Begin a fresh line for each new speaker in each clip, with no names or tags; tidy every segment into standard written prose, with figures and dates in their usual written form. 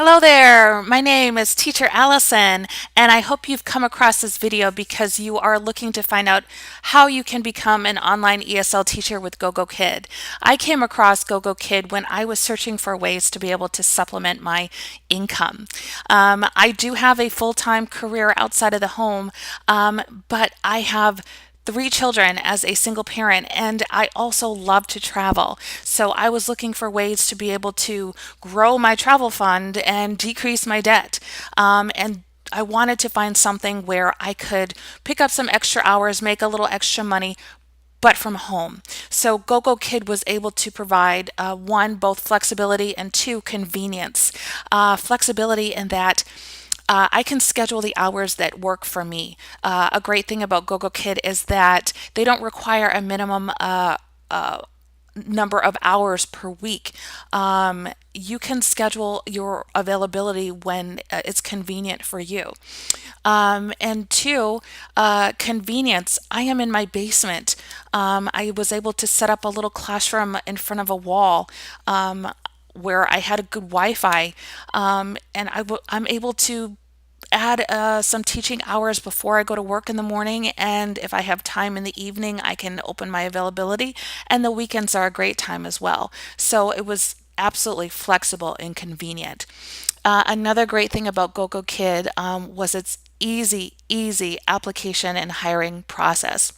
Hello there, my name is Teacher Allison, and I hope you've come across this video because you are looking to find out how you can become an online ESL teacher with Gogokid. I came across Gogokid when I was searching for ways to be able to supplement my income. I do have a full-time career outside of the home, but I have three children as a single parent, and I also love to travel. So I was looking for ways to be able to grow my travel fund and decrease my debt. And I wanted to find something where I could pick up some extra hours, make a little extra money, but from home. So Gogokid was able to provide one, both flexibility, and two, convenience. Flexibility in that I can schedule the hours that work for me. A great thing about Gogokid is that they don't require a minimum number of hours per week. You can schedule your availability when it's convenient for you. And two, convenience. I am in my basement. I was able to set up a little classroom in front of a wall. Where I had a good Wi-Fi, and I'm able to add some teaching hours before I go to work in the morning, and if I have time in the evening, I can open my availability, and the weekends are a great time as well. So it was absolutely flexible and convenient. Another great thing about Gogokid was its easy application and hiring process.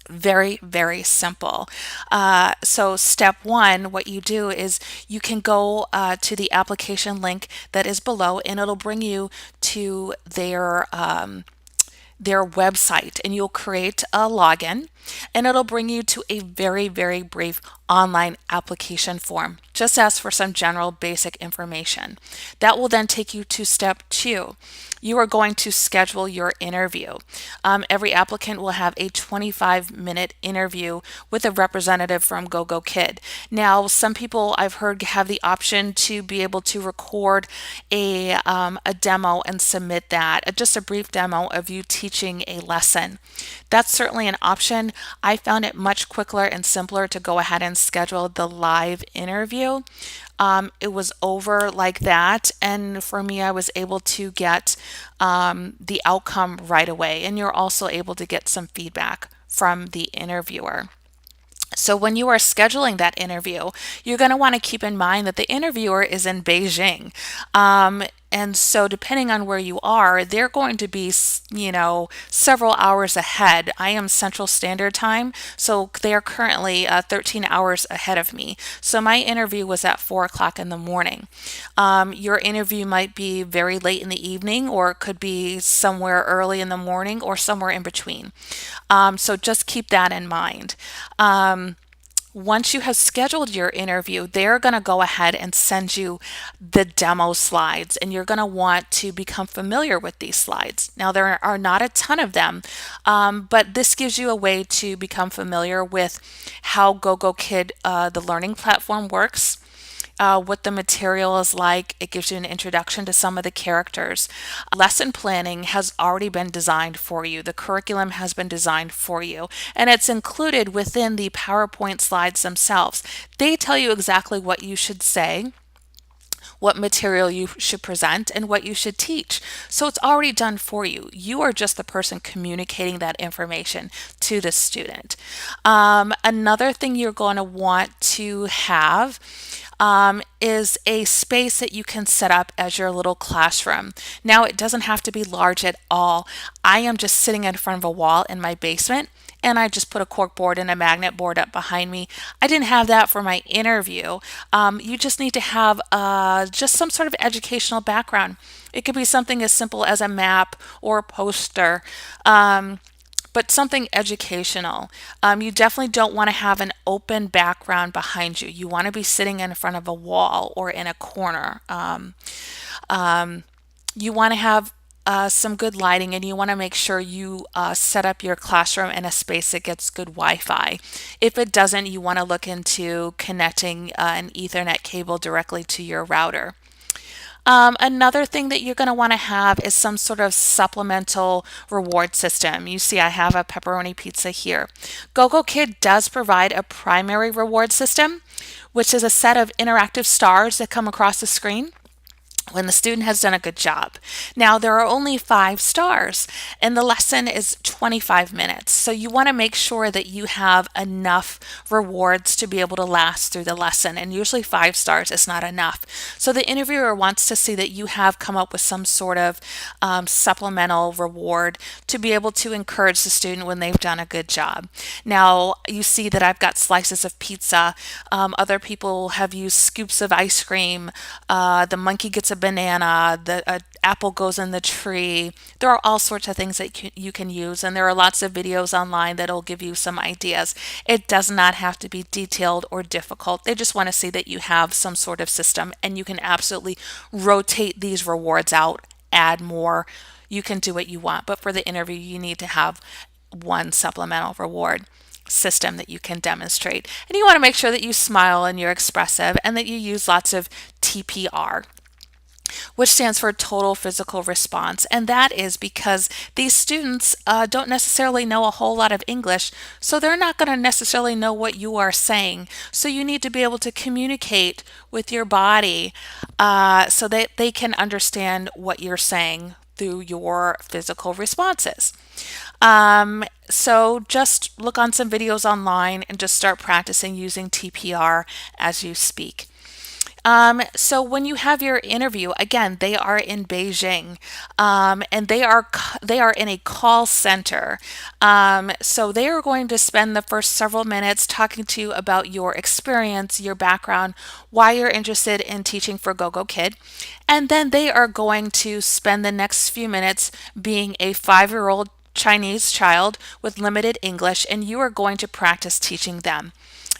Very, very simple. So step one, what you do is you can go to the application link that is below, and it'll bring you to their website, and you'll create a login, and it'll bring you to a very, very brief online application form. Just ask for some general basic information. That will then take you to step two. You are going to schedule your interview. Every applicant will have a 25-minute interview with a representative from Gogokid. Now, some people I've heard have the option to be able to record a demo and submit that, just a brief demo of you teaching a lesson. That's certainly an option. I found it much quicker and simpler to go ahead and schedule the live interview. It was over like that, and for me, I was able to get the outcome right away, and you're also able to get some feedback from the interviewer. So when you are scheduling that interview, you're going to want to keep in mind that the interviewer is in Beijing. And so depending on where you are, they're going to be, several hours ahead. I am Central Standard Time, so they are currently 13 hours ahead of me. So my interview was at 4 o'clock in the morning. Your interview might be very late in the evening, or it could be somewhere early in the morning, or somewhere in between. So just keep that in mind. Once you have scheduled your interview, they're going to go ahead and send you the demo slides, and you're going to want to become familiar with these slides. Now, there are not a ton of them, but this gives you a way to become familiar with how Gogokid, the learning platform, works. What the material is like. It gives you an introduction to some of the characters. Lesson planning has already been designed for you. The curriculum has been designed for you, and it's included within the PowerPoint slides themselves. They tell you exactly what you should say, what material you should present, and what you should teach. So it's already done for you. You are just the person communicating that information to the student. Another thing you're going to want to have is a space that you can set up as your little classroom. Now, it doesn't have to be large at all. I am just sitting in front of a wall in my basement, and I just put a cork board and a magnet board up behind me. I didn't have that for my interview. You just need to have just some sort of educational background. It could be something as simple as a map or a poster. But something educational. You definitely don't want to have an open background behind you. You want to be sitting in front of a wall or in a corner. You want to have some good lighting, and you want to make sure you set up your classroom in a space that gets good Wi-Fi. If it doesn't, you want to look into connecting an Ethernet cable directly to your router. Another thing that you're going to want to have is some sort of supplemental reward system. You see I have a pepperoni pizza here. Gogokid does provide a primary reward system, which is a set of interactive stars that come across the screen. when the student has done a good job. Now, there are only 5 stars, and the lesson is 25 minutes. So, you want to make sure that you have enough rewards to be able to last through the lesson. And usually, 5 stars is not enough. So, the interviewer wants to see that you have come up with some sort of supplemental reward to be able to encourage the student when they've done a good job. Now, you see that I've got slices of pizza. Other people have used scoops of ice cream. The monkey gets a banana, the apple goes in the tree. There are all sorts of things that you can use, and there are lots of videos online that'll give you some ideas. It does not have to be detailed or difficult. They just want to see that you have some sort of system, and you can absolutely rotate these rewards out, add more. You can do what you want, but for the interview, you need to have one supplemental reward system that you can demonstrate. And you want to make sure that you smile and you're expressive and that you use lots of TPR, which stands for total physical response. And that is because these students don't necessarily know a whole lot of English, so they're not going to necessarily know what you are saying. So you need to be able to communicate with your body so that they can understand what you're saying through your physical responses. So just look on some videos online and just start practicing using TPR as you speak. So when you have your interview, again, they are in Beijing, and they are in a call center. So they are going to spend the first several minutes talking to you about your experience, your background, why you're interested in teaching for Gogokid, and then they are going to spend the next few minutes being a 5-year-old Chinese child with limited English, and you are going to practice teaching them.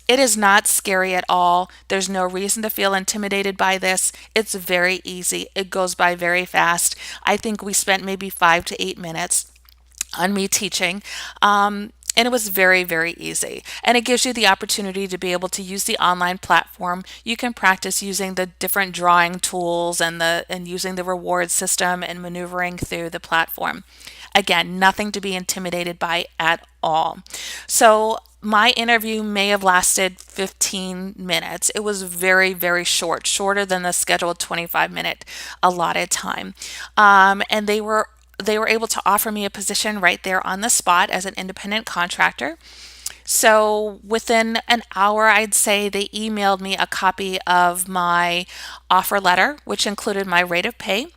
It is not scary at all. There's no reason to feel intimidated by this. It's very easy. It goes by very fast. I think we spent maybe 5 to 8 minutes on me teaching. And it was very, very easy. And it gives you the opportunity to be able to use the online platform. You can practice using the different drawing tools and using the reward system and maneuvering through the platform. Again, nothing to be intimidated by at all. So my interview may have lasted 15 minutes. It was very, very short, shorter than the scheduled 25-minute allotted time. And they were able to offer me a position right there on the spot as an independent contractor. So within an hour, I'd say they emailed me a copy of my offer letter, which included my rate of pay,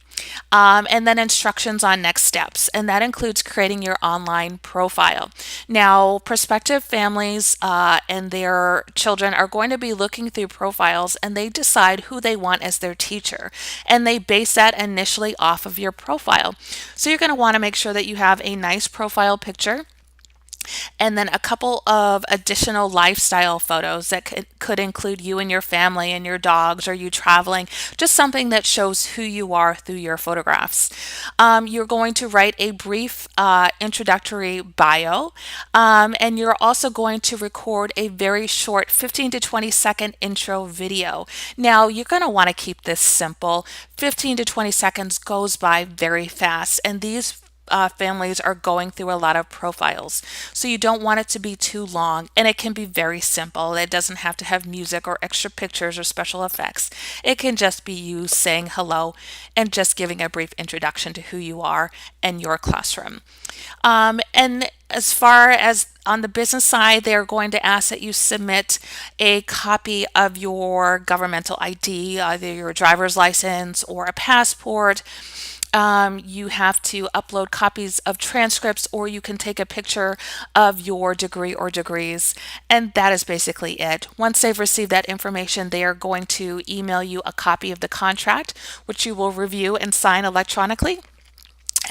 and then instructions on next steps. And that includes creating your online profile. Now, prospective families and their children are going to be looking through profiles, and they decide who they want as their teacher. And they base that initially off of your profile. So you're going to want to make sure that you have a nice profile picture, and then a couple of additional lifestyle photos that could include you and your family and your dogs, or you traveling, just something that shows who you are through your photographs. You're going to write a brief introductory bio, and you're also going to record a very short 15 to 20-second intro video. Now, you're going to want to keep this simple. 15 to 20 seconds goes by very fast, and these families are going through a lot of profiles. So you don't want it to be too long, and it can be very simple. It doesn't have to have music or extra pictures or special effects. It can just be you saying hello and just giving a brief introduction to who you are and your classroom. And as far as on the business side, they're going to ask that you submit a copy of your governmental ID, either your driver's license or a passport. You have to upload copies of transcripts, or you can take a picture of your degree or degrees, and that is basically it. Once they've received that information, they are going to email you a copy of the contract, which you will review and sign electronically.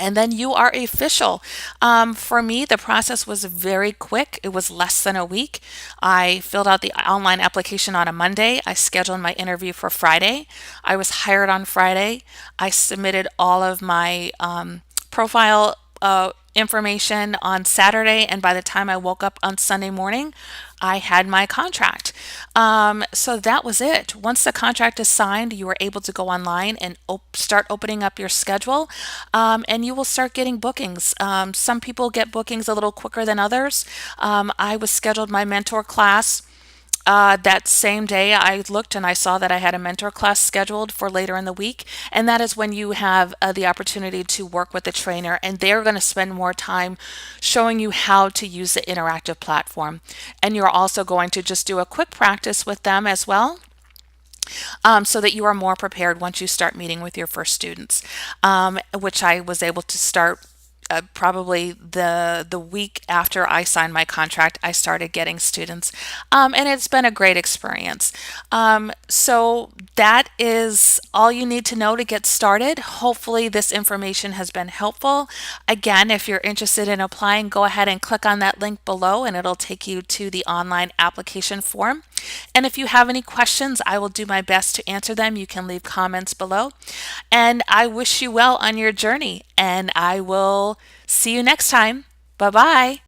And then you are official. For me, the process was very quick. It was less than a week. I filled out the online application on a Monday. I scheduled my interview for Friday. I was hired on Friday. I submitted all of my profile information on Saturday, and by the time I woke up on Sunday morning, I had my contract. So that was it. Once the contract is signed, you are able to go online and start opening up your schedule, and you will start getting bookings. Some people get bookings a little quicker than others. I was scheduled my mentor class That same day, I looked and I saw that I had a mentor class scheduled for later in the week. And that is when you have the opportunity to work with the trainer, and they're going to spend more time showing you how to use the interactive platform. And you're also going to just do a quick practice with them as well, so that you are more prepared once you start meeting with your first students, which I was able to start probably the week after I signed my contract. I started getting students, and it's been a great experience. So that is all you need to know to get started. Hopefully, this information has been helpful. Again, if you're interested in applying, go ahead and click on that link below, and it'll take you to the online application form. And if you have any questions, I will do my best to answer them. You can leave comments below. And I wish you well on your journey, and I will see you next time. Bye bye.